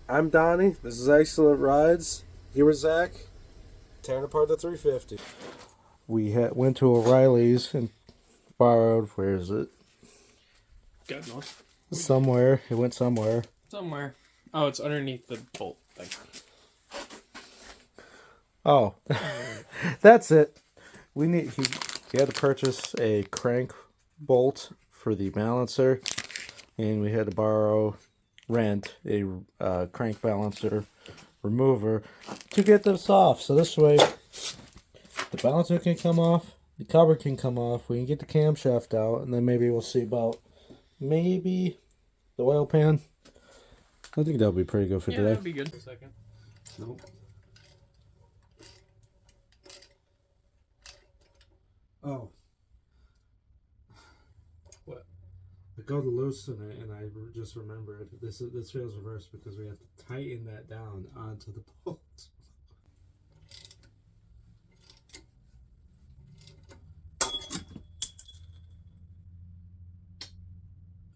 I'm Donnie. This is Excellent Rides. Here with Zach, tearing apart the 350. Went to O'Reilly's and borrowed. Where is it? God knows. Somewhere. It went somewhere. Somewhere. Oh, it's underneath the bolt thing. Oh, that's it. He had to purchase a crank bolt for the balancer, and we had to rent a crank balancer remover to get this off. So this way, the balancer can come off, the cover can come off, we can get the camshaft out, and then maybe we'll see about maybe the oil pan. I think that'll be pretty good for today. That'd be good. A second. Nope. Oh. What? I go to loosen it and I just remembered this feels reversed because we have to tighten that down onto the bolt.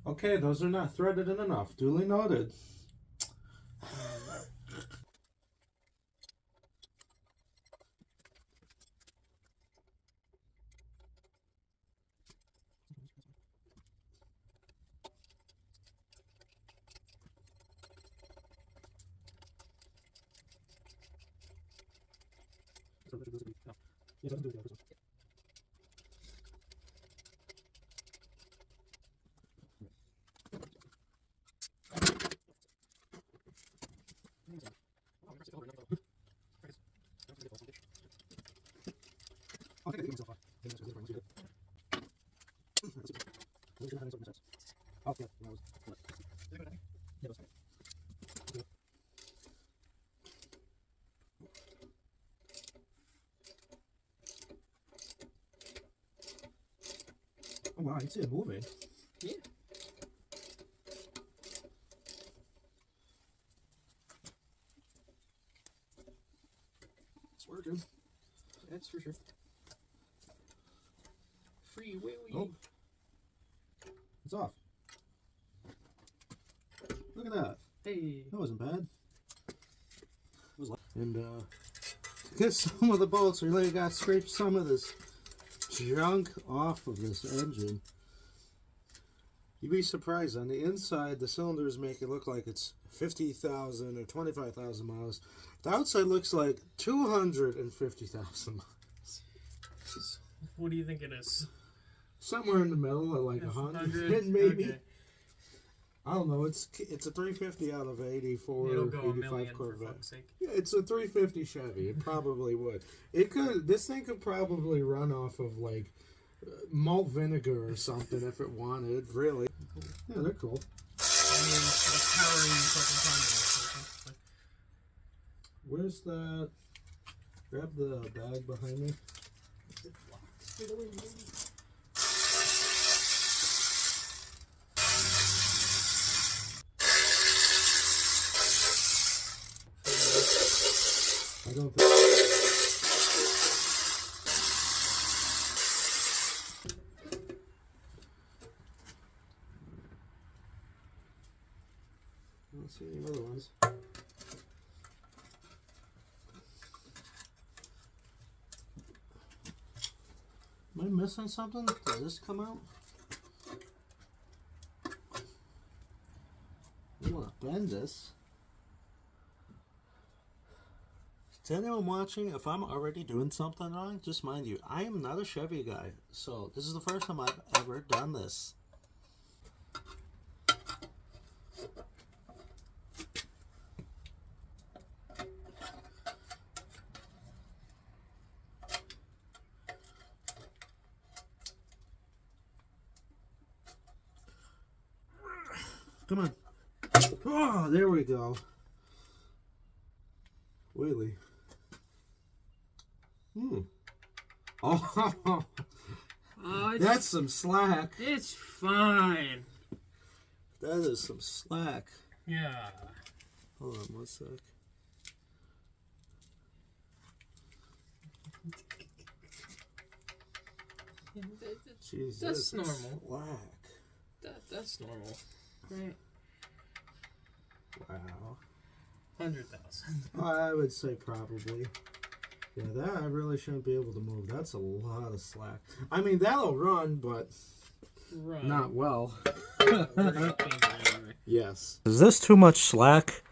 Okay, those are not threaded in enough. Duly noted. Oh wow, I can see it moving. Yeah. It's working. That's for sure. Free willy. Oh. It's off. Look at that. Hey. That wasn't bad. And get some of the bolts. Really got to scrape some of this junk off of this engine. You'd be surprised. On the inside, the cylinders make it look like it's 50,000 or 25,000 miles. The outside looks like 250,000 miles. What do you think it is? Somewhere in the middle, at like 100 maybe. Okay. I don't know. It's a 350 out of 84, It'll go 85 a million Corvette. for fuck's sake. Yeah, it's a 350 Chevy. It probably would. It could. This thing could probably run off of like malt vinegar or something if it wanted. Really. Yeah, they're cool. I mean, it's powering fucking time. Where's that? Grab the bag behind me. I don't think. I don't see any other ones. Am I missing something? Does this come out? You want to bend this? To anyone watching, if I'm already doing something wrong, just mind you, I am not a Chevy guy, so this is the first time I've ever done this. Come on. Oh, there we go. Wheelie. Oh, that's some slack. It's fine. That is some slack. Yeah. Hold on one sec. Jeez, That's normal. Slack. That's normal. Right. Wow. 100,000. I would say probably. Yeah, that I really shouldn't be able to move. That's a lot of slack. I mean, that'll run, but Right. not well. We're gonna change it anyway. Yes. Is this too much slack?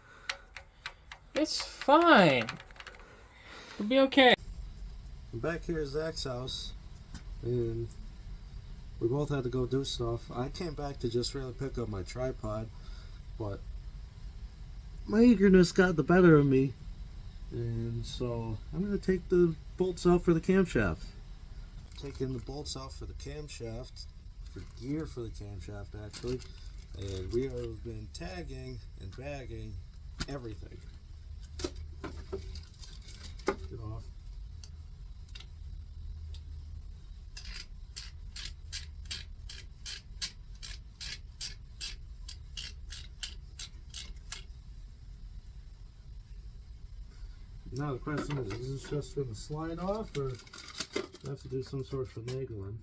It's fine. It'll be okay. Back here is Zach's house, and we both had to go do stuff. I came back to just really pick up my tripod, but my eagerness got the better of me, and so I'm going to take the bolts out for the camshaft. Taking the bolts out for the camshaft, for gear for the camshaft actually, and we have been tagging and bagging everything. Get off. Now the question is this just going to slide off, or do I have to do some sort of finagling?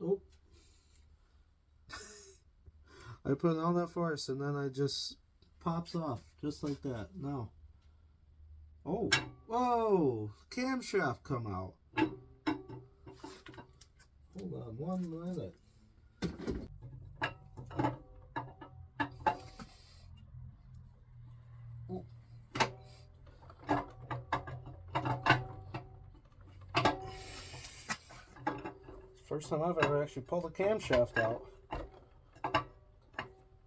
Oh. I put in all that force and then I just pops off just like that. Now. Oh. Whoa! Camshaft come out. Hold on 1 minute. Oh. First time I've ever actually pulled a camshaft out.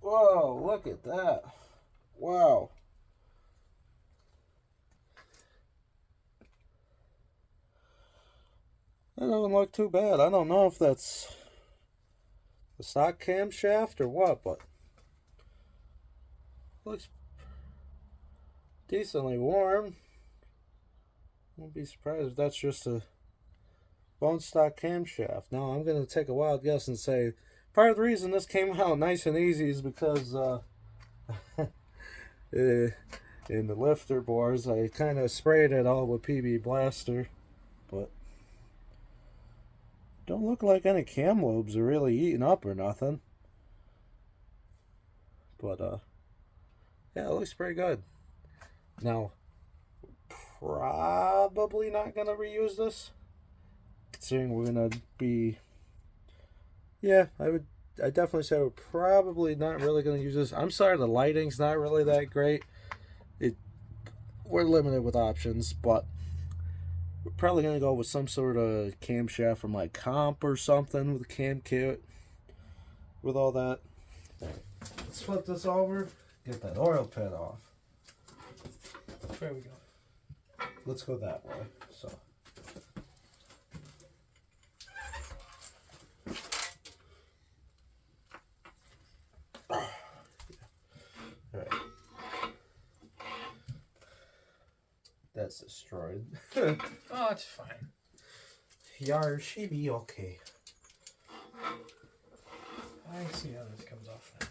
Whoa, look at that. Wow. That doesn't look too bad. I don't know if that's the stock camshaft or what, but looks decently warm. Won't be surprised if that's just a bone stock camshaft. Now I'm going to take a wild guess and say part of the reason this came out nice and easy is because in the lifter bores I kind of sprayed it all with PB Blaster, but don't look like any cam lobes are really eating up or nothing. But yeah, it looks pretty good. Now, probably not gonna reuse this, considering we're gonna be. Yeah, I definitely say we're probably not really gonna use this. I'm sorry, the lighting's not really that great. We're limited with options, but we're probably gonna go with some sort of camshaft from like Comp or something with a cam kit, with all that. Let's flip this over. Get that oil pit off. There we go. Let's go that way. So. Alright. That's destroyed. Oh, it's fine. Yar, she be okay. I see how this comes off now.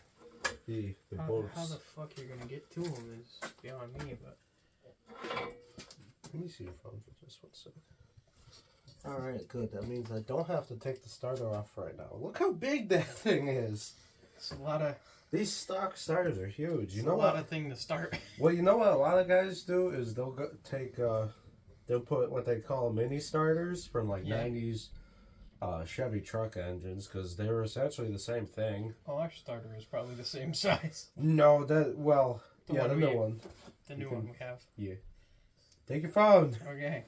The How bolts. the fuck you're gonna get to them is beyond me, but. Let me see your phone for just 1 second. Alright, good. That means I don't have to take the starter off right now. Look how big that thing is. It's a lot of. These stock starters are huge. You know a what? lot of thing to start. Well, you know what a lot of guys do is they'll go take they'll put what they call mini starters from like 90s Chevy truck engines, because they're essentially the same thing. Well, our starter is probably the same size. No, the new one. The new one we have. Yeah. Take your phone. Okay.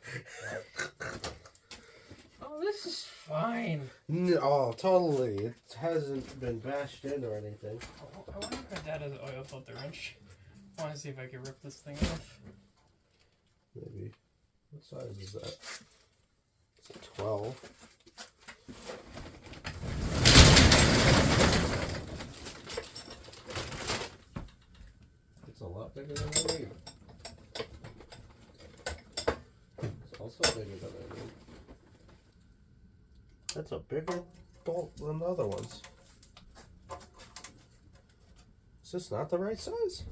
Oh, this is fine. Oh, totally. It hasn't been bashed in or anything. I wonder if that has an oil filter wrench. I want to see if I can rip this thing off. Maybe. What size is that? It's a 12. It's a lot bigger than I need. It's also bigger than I need. That's a bigger bolt than the other ones. Is this not the right size?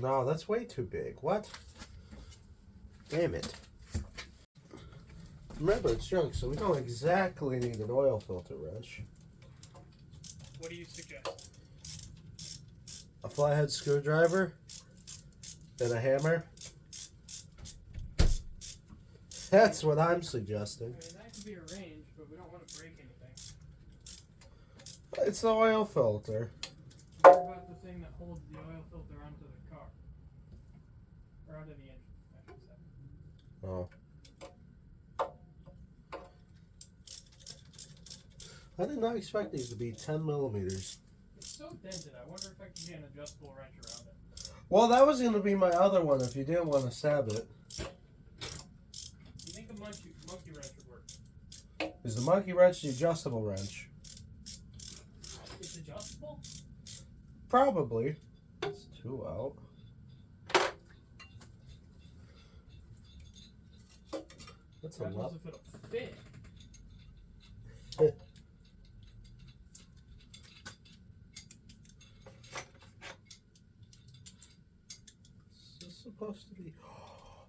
No, that's way too big. What? Damn it. Remember, it's junk, so we don't exactly need an oil filter wrench. What do you suggest? A flathead screwdriver and a hammer. That's what I'm suggesting. I mean, that could be arranged, but we don't want to break anything. It's the oil filter. What about the thing that holds the oil filter onto the car? Or onto the engine, I should say. Oh. I did not expect these to be 10 millimeters. It's so dented, I wonder if I can get an adjustable wrench around it. Well, that was going to be my other one if you didn't want to stab it. You think a monkey wrench would work? Is the monkey wrench the adjustable wrench? It's adjustable? Probably. It's two out. That's a God lot. knows if it'll fit. This is supposed to be.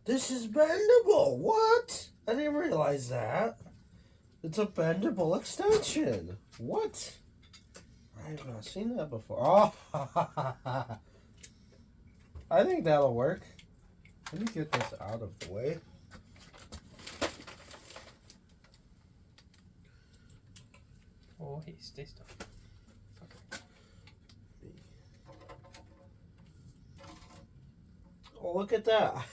This is bendable. What? I didn't realize that. It's a bendable extension. What? I have not seen that before. Oh, I think that'll work. Let me get this out of the way. Oh, hey, stay still. Okay. Oh, look at that.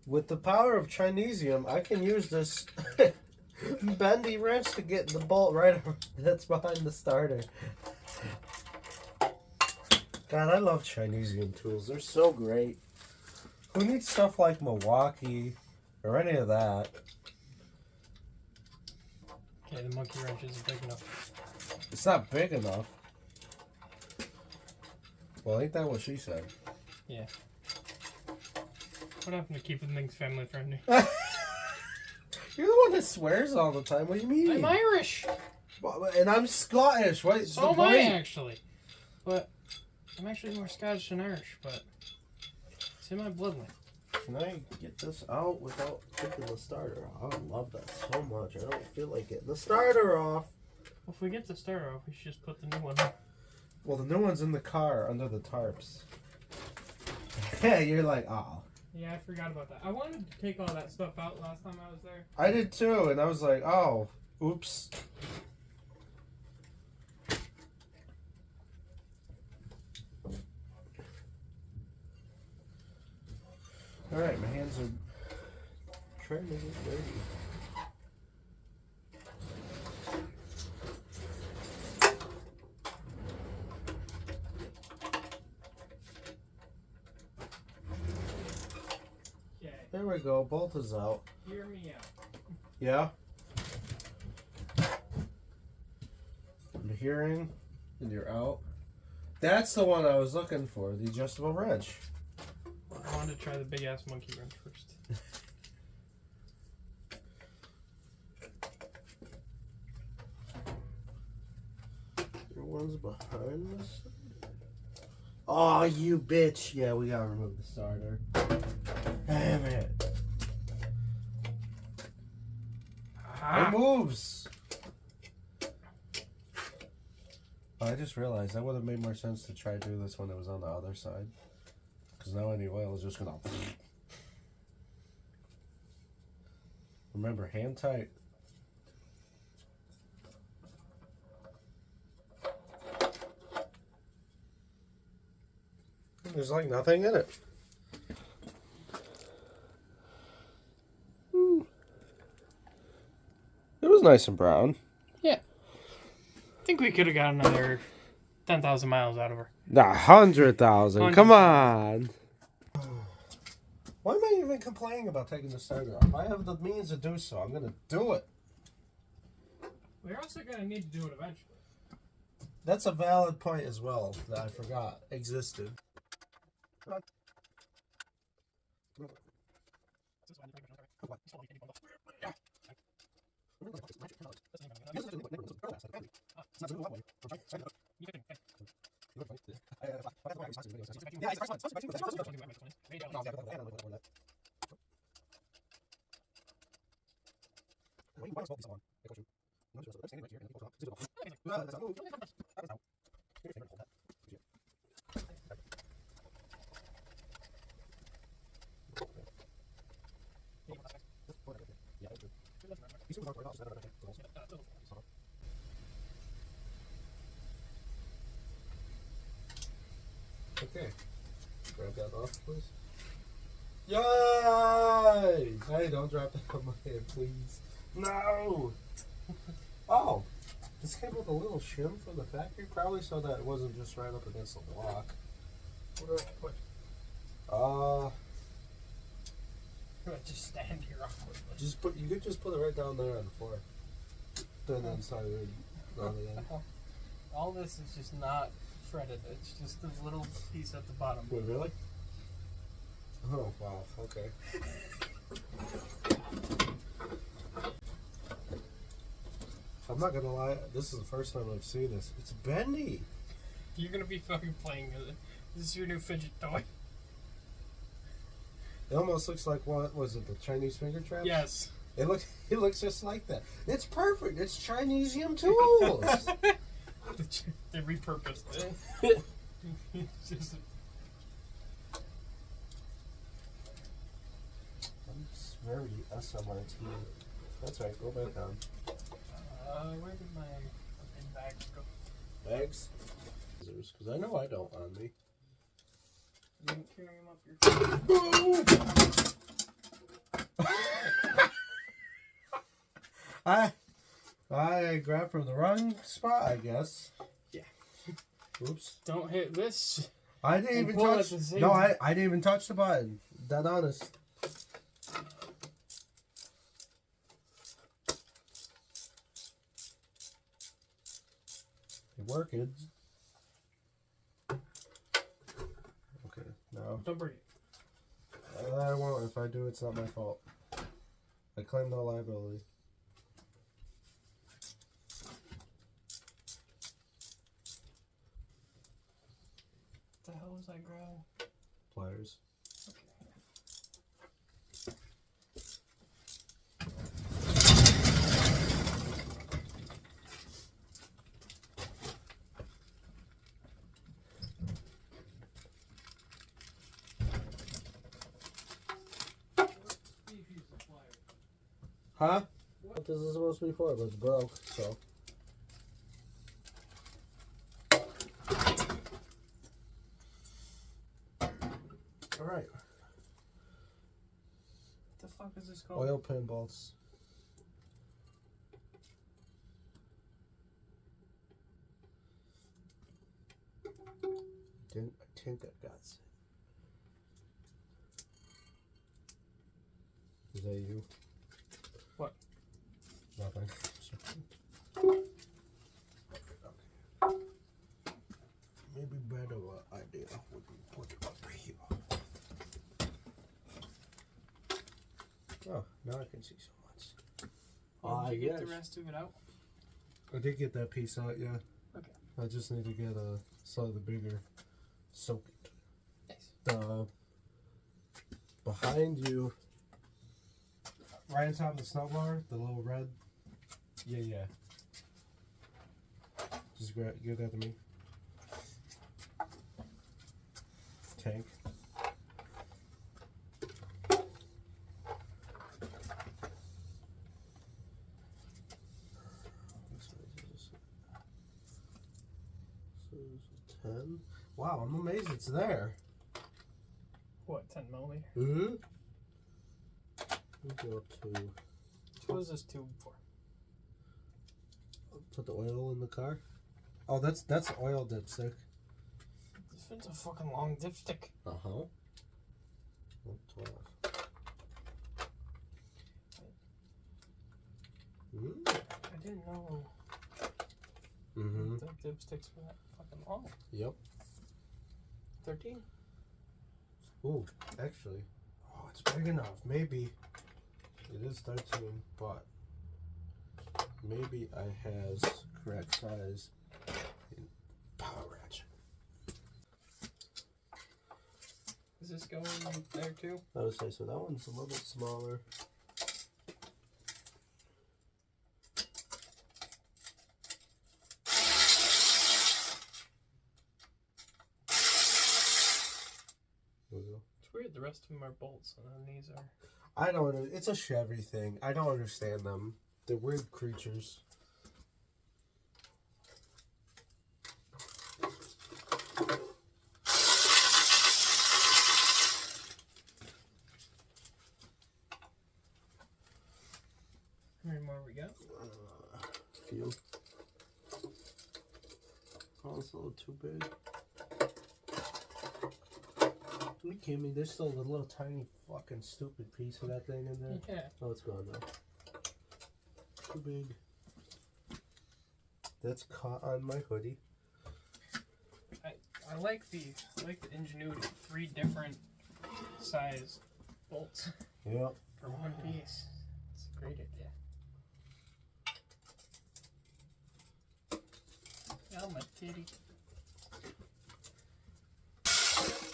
With the power of Chinesium, I can use this bendy wrench to get the bolt right that's behind the starter. God, I love Chinesium tools. They're so great. Who needs stuff like Milwaukee or any of that? Okay, the monkey wrench isn't big enough. It's not big enough. Well, ain't that what she said? Yeah. What happened to keeping things family friendly? You're the one that swears all the time. What do you mean? I'm Irish! And I'm Scottish. What is So the am I, point? actually. But I'm actually more Scottish than Irish, but it's in my bloodline. Can I get this out without taking the starter off? I love that so much. I don't feel like getting the starter off. Well, if we get the starter off, we should just put the new one on. Well, the new one's in the car under the tarps. Yeah, you're like, oh. Yeah, I forgot about that. I wanted to take all that stuff out last time I was there. I did too, and I was like, oh, oops. Alright, my hands are trying to get dirty. Okay, There we go, bolt is out. hear me out. Yeah? I'm hearing, and you're out. That's the one I was looking for, the adjustable wrench. I wanted to try the big ass monkey wrench first. Your one's behind this. Oh, you bitch. Yeah, we gotta remove the starter. Damn it. It moves. I just realized that would have made more sense to try to do this when it was on the other side. Because now any oil is just gonna. Remember, hand tight. There's like nothing in it. It was nice and brown. Yeah. I think we could have got another 10,000 miles out of her. 100,000. Come on. Why am I even complaining about taking the starter off? I have the means to do so. I'm going to do it. We're also going to need to do it eventually. That's a valid point as well that I forgot existed. Okay. Grab that off, please. Yay! Hey, don't drop that on my head, please. No! Oh, this came with a little shim from the factory, probably so that it wasn't just right up against the block. What do I put? Do I just stand here awkwardly? You could just put it right down there on the floor. Then inside it. All this is just not fretted. It's just a little piece at the bottom. Wait, really? Oh, wow, okay. I'm not gonna lie, this is the first time I've seen this. It's bendy. You're gonna be fucking playing with it. This is your new fidget toy. It almost looks like, what was it, the Chinese finger traps? Yes. It looks just like that. It's perfect. It's Chinesium tools. They repurposed it. It's just It's very SMRT. That's right, go back on. where did my fucking bags go? Bags? Because I know I don't on me. You didn't carry them up your I grabbed from the wrong spot, I guess. Yeah. Oops. Don't hit this. I didn't even pull touch. at the same No, time. I didn't even touch the button. Dead honest. It working. Okay, now. Don't break it. I won't. If I do, it's not my fault. I claim no liability. What the hell was I grabbing? Pliers. Okay. Species of pliers. Huh? What this is supposed to be for, but it's broke, so. Alright. What the fuck is this called? Oil pin bolts. I think I got it. Is that you? What? Nothing. Maybe better idea would be put it up here. Oh, now I can see so much. Did you get the yes. rest of it out? I did get that piece out, yeah. Okay. I just need to get a slightly bigger socket. Nice. Behind you, right on top of the snow bar, the little red. Yeah. Just give that to me. Tank. So 10. Wow, I'm amazed it's there. What, 10 millimeter? Mm-hmm. We'll go up to What is this tube for? put the oil in the car. Oh, that's oil dipstick. This one's a fucking long dipstick. Uh-huh. 12. Mm. I didn't know Mm-hmm. the dipsticks were that fucking long. Yep. 13? Ooh, actually. Oh, it's big enough. Maybe. It is 13, but maybe I has correct size in power ratchet. Is this going there too? I would say so. That one's a little bit smaller. There we go. It's weird. The rest of them are bolts, and then these are. I don't. It's a Chevy thing. I don't understand them. They're weird creatures. How many more we got? Few. Oh, it's a little too big. Are you kidding me? There's still a little tiny fucking stupid piece of that thing in there. Yeah. Oh, it's gone now. Too big. That's caught on my hoodie. I like the ingenuity. 3 different size bolts Yep. for one piece. It's a great idea. Oh, my titty.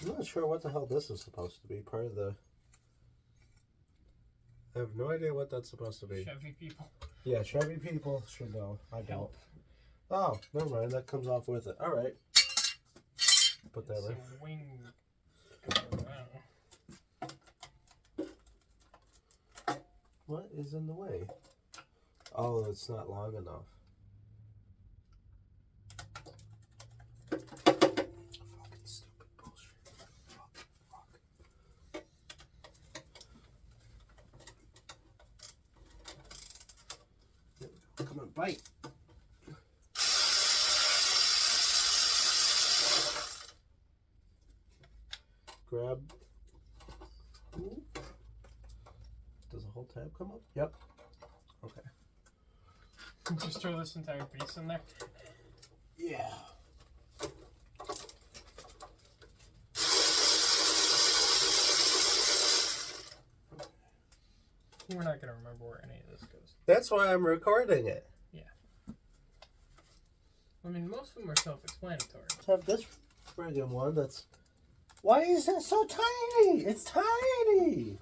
I'm not sure what the hell this is supposed to be. Part of the... I have no idea what that's supposed to be. Chevy people. Yeah, Chevy people should know. I don't. Help. Oh, never mind. That comes off with it. All right. Put that It's right. a wing. I don't know. What is in the way? Oh, it's not long enough. Fucking stupid bullshit. Fuck. There we go. Come on, bite. Grab. Ooh. Does the whole tab come up? Yep. Okay. Just throw this entire piece in there. Yeah. We're not gonna remember where any of this goes. That's why I'm recording it. Yeah. I mean, most of them are self-explanatory. Let's have this friggin' one that's... Why is it so tiny? It's tiny.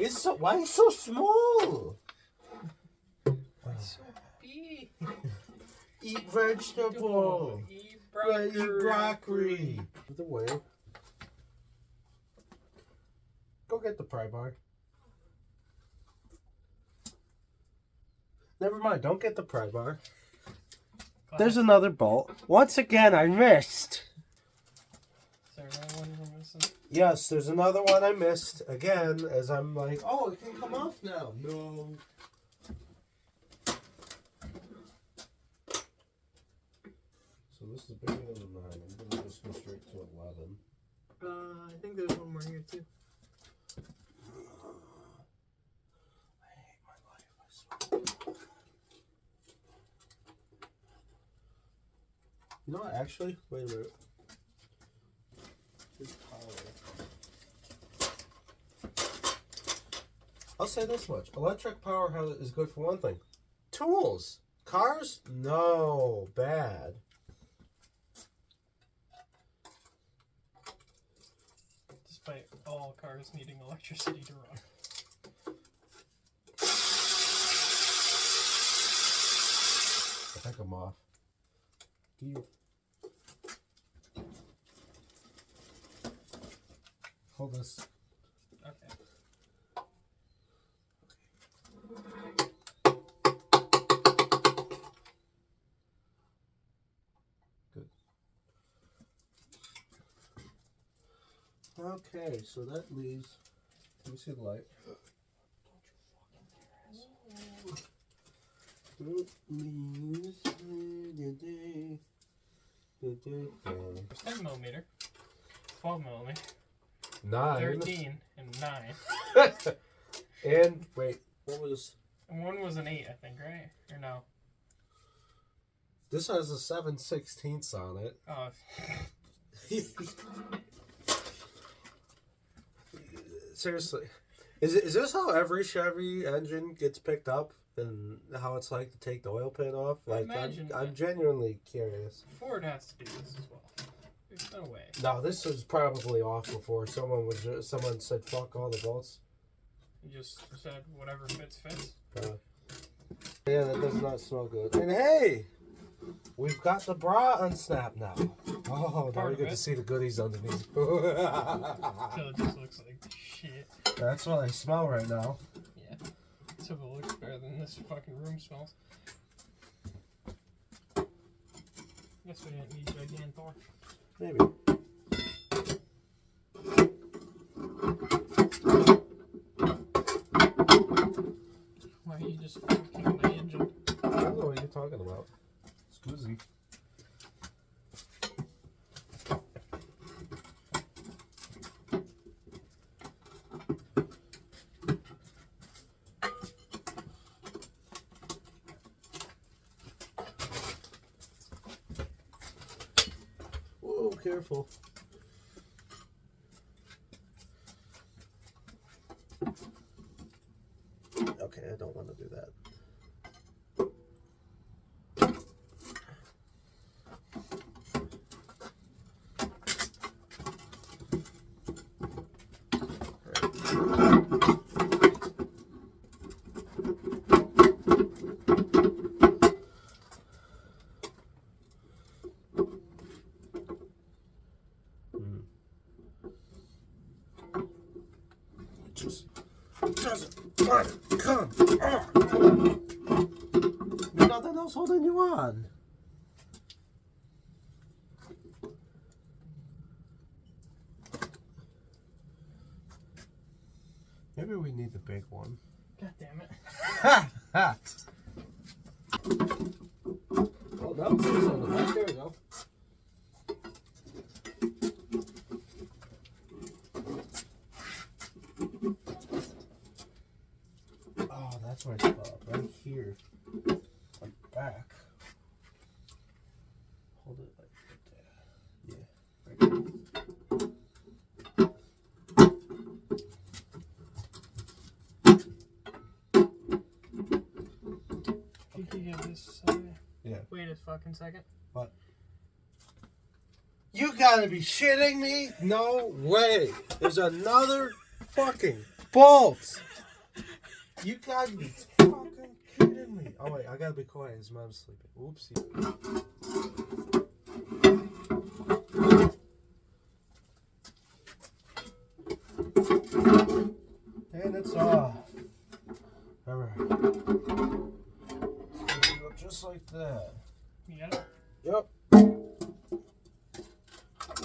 It's so... Why is it so small? So big. Eat vegetable. Eat Eat broccoli. Either way. Go get the pry bar. Never mind, don't get the pry bar. There's another bolt. Once again, I missed. Is there another one we're missing? Yes, there's another one I missed. Again, as I'm like, oh, it can come off now. No. So this is bigger than a 9. I'm going to just go straight to 11. I think there's one more here too. I hate my life, I swear. You know what, actually, wait a minute. Here's power. I'll say this much. Electric power is good for one thing. Tools. Cars? No. Bad. Despite all cars needing electricity to run. I think I'm off. Do you... Hold this. Okay. Good. Okay, so that leaves... Let me see the light. That leaves... 10mm, 12mm, 9. 13, and 9. And, wait, what was... And one was an 8, I think, right? Or no? This has a 7/16 on it. Oh. Seriously. Is this how every Chevy engine gets picked up? and how it's like to take the oil pan off. Like, Imagine I'm that. genuinely curious. Ford has to do this as well. There's no way. No, this was probably off before someone said fuck all the bolts. You just said whatever fits. Yeah, that does not smell good. And hey, we've got the bra unsnapped now. Oh, now we get to see the goodies underneath. Until it just looks like shit. That's what I smell right now. Yeah. So it looks better than this fucking room smells. Guess we didn't need Gigantor. Maybe. Why are you just fucking my engine? I don't know what you're talking about. Excuse. Whoa, careful. Okay, I don't want to do that. Just come on. There's nothing else holding you on. Maybe we need the big one. God damn it. Ha! Ha! Oh, no, it's on the back. There we go. Oh, that's where it's called. Right here. On the back. Hold it like that. Yeah. Right here. You can get this. Yeah. Wait a fucking second. What? You gotta be shitting me? No way. There's another fucking bolt. You gotta be fucking kidding me. Oh wait, I gotta be quiet. His mom's sleeping. Oopsie. And it's off. Alright. Go just like that. You got it? Yep.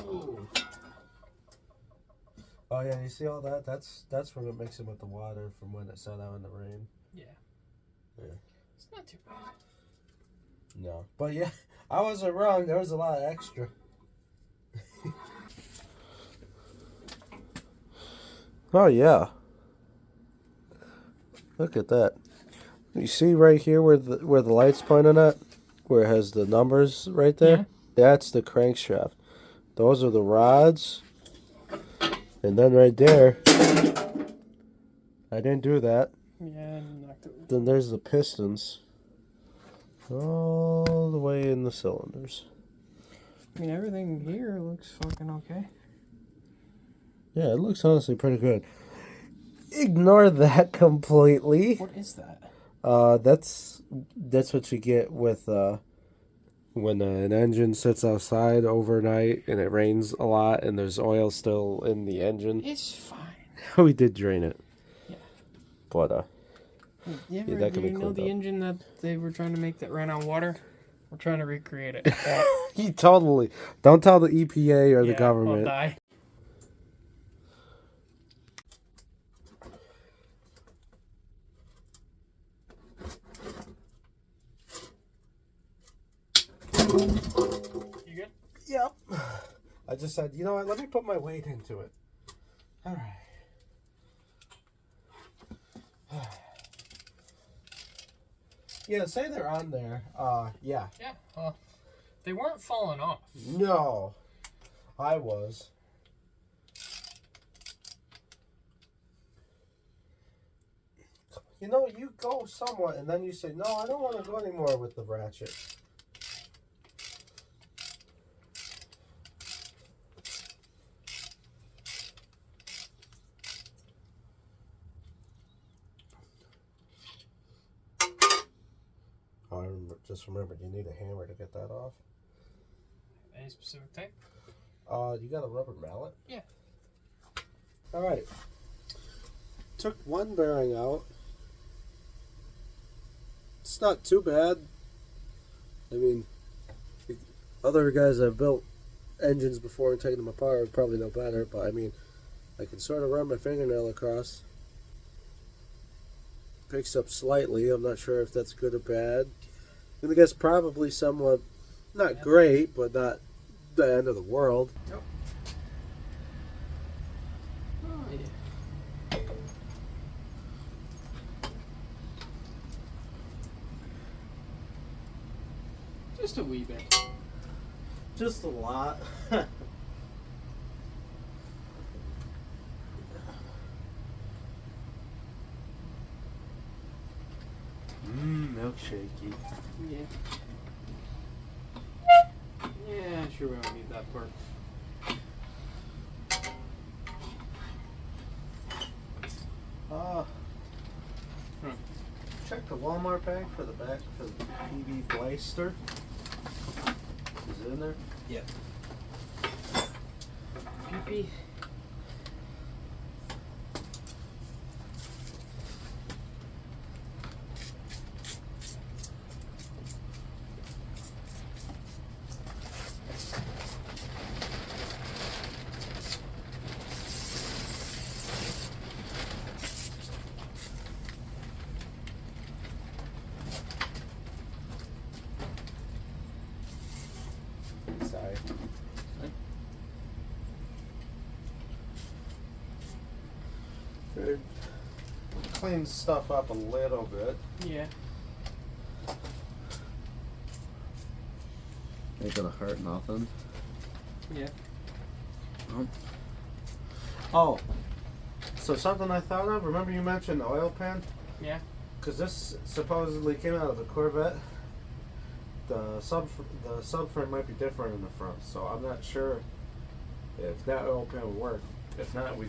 Ooh. Oh yeah, you see all that? That's from it mixing with the water from when it sat out in the rain. Yeah. Yeah. It's not too bad. No. But yeah, I wasn't wrong. There was a lot of extra. Oh yeah. Look at that. You see right here where the light's pointing at? Where it has the numbers right there? Yeah. That's the crankshaft. Those are the rods. And then right there, I didn't do that. Yeah, I knocked it. Then there's the pistons. All the way in the cylinders. I mean, everything here looks fucking okay. Yeah, it looks honestly pretty good. Ignore that completely. What is that? That's what you get with when an engine sits outside overnight and it rains a lot and there's oil still in the engine. It's fine. We did drain it. Yeah. But You yeah, that ever, can be you know cleaned the up. engine that they were trying to make that ran on water? We're trying to recreate it. You totally don't tell the EPA or the Yeah, government. I'll die. You good? Yep. I just said, you know what? Let me put my weight into it. All right. Yeah, say they're on there. Yeah. Yeah. Well, they weren't falling off. No, I was. You know, you go somewhat, and then you say, no, I don't want to go anymore with the ratchet. Oh, just remembered, you need a hammer to get that off. Any specific thing? You got a rubber mallet? Yeah. All right. Took one bearing out. It's not too bad. I mean, other guys that have built engines before and taken them apart would probably know better, but I mean, I can sort of run my fingernail across. Picks up slightly. I'm not sure if that's good or bad. I guess probably somewhat, not great, but not the end of the world. Nope. Oh, yeah. Just a wee bit. Just a lot. Milkshakey. Yeah. Yeah, sure we don't need that part. Check the Walmart bag for the back for the PV Blaster. Is it in there? Yeah. PP. Sorry. Clean stuff up a little bit. Yeah. Ain't gonna hurt nothing. Yeah. Oh, so something I thought of. Remember you mentioned the oil pan? Yeah. Because this supposedly came out of a Corvette. The subframe might be different in the front, so I'm not sure if that oil pan would work. If not, we